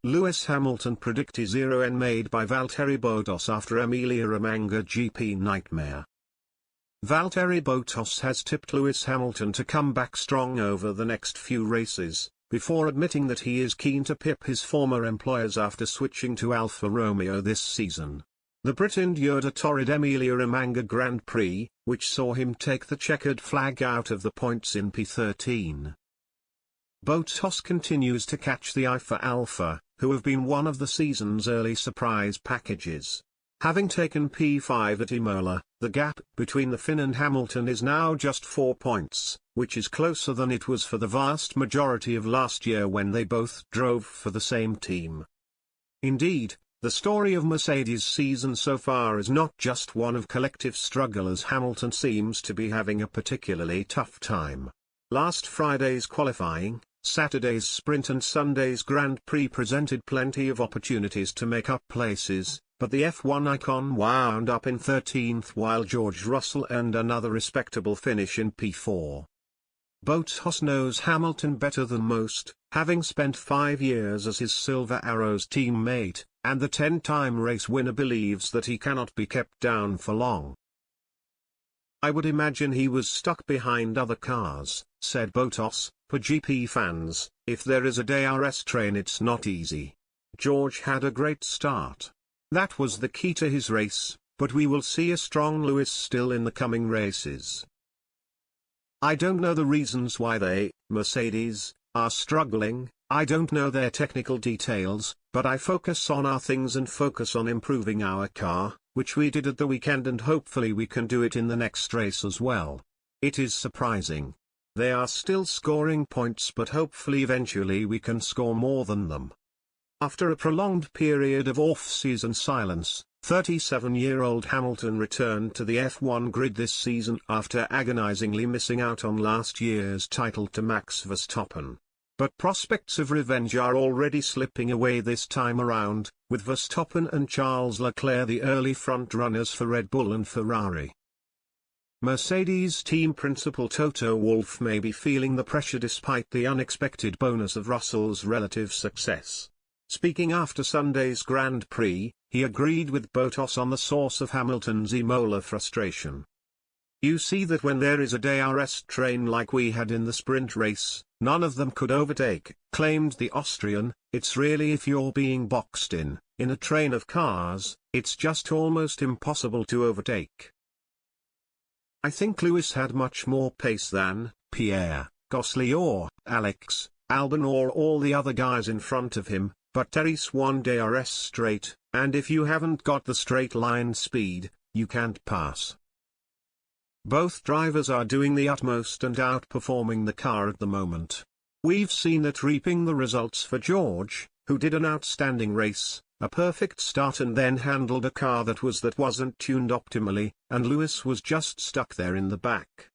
Lewis Hamilton predicti0n made by Valtteri Bottas after Emilia Romagna GP nightmare. Valtteri Bottas has tipped Lewis Hamilton to come back strong over the next few races, before admitting that he is keen to pip his former employers after switching to Alfa Romeo this season. The Brit endured a torrid Emilia Romagna Grand Prix, which saw him take the checkered flag out of the points in P13. Bottas continues to catch the eye for Alfa, who have been one of the season's early surprise packages. Having taken P5 at Imola, the gap between the Finn and Hamilton is now just 4 points, which is closer than it was for the vast majority of last year when they both drove for the same team. Indeed, the story of Mercedes' season so far is not just one of collective struggle, as Hamilton seems to be having a particularly tough time. Last Friday's qualifying, Saturday's sprint and Sunday's Grand Prix presented plenty of opportunities to make up places, but the F1 icon wound up in 13th while George Russell earned another respectable finish in P4. Bottas knows Hamilton better than most, having spent 5 years as his Silver Arrows teammate, and the 10-time race winner believes that he cannot be kept down for long. "I would imagine he was stuck behind other cars," said Bottas. "For GP fans, if there is a DRS train, it's not easy. George had a great start. That was the key to his race, but we will see a strong Lewis still in the coming races. I don't know the reasons why they, Mercedes, are struggling. I don't know their technical details, but I focus on our things and focus on improving our car, which we did at the weekend, and hopefully we can do it in the next race as well. It is surprising. They are still scoring points, but hopefully eventually we can score more than them." After a prolonged period of off-season silence, 37-year-old Hamilton returned to the F1 grid this season after agonizingly missing out on last year's title to Max Verstappen. But prospects of revenge are already slipping away this time around, with Verstappen and Charles Leclerc the early front-runners for Red Bull and Ferrari. Mercedes team principal Toto Wolff may be feeling the pressure despite the unexpected bonus of Russell's relative success. Speaking after Sunday's Grand Prix, he agreed with Bottas on the source of Hamilton's Imola frustration. "You see that when there is a DRS train like we had in the sprint race, none of them could overtake," claimed the Austrian. "It's really, if you're being boxed in a train of cars, it's just almost impossible to overtake." "I think Lewis had much more pace than Pierre Gasly or Alex Albon or all the other guys in front of him, but Terry's won DRS straight, and if you haven't got the straight line speed, you can't pass." Both drivers are doing the utmost and outperforming the car at the moment. We've seen it reaping the results for George, who did an outstanding race, a perfect start, and then handled a car that wasn't tuned optimally, and Lewis was just stuck there in the back.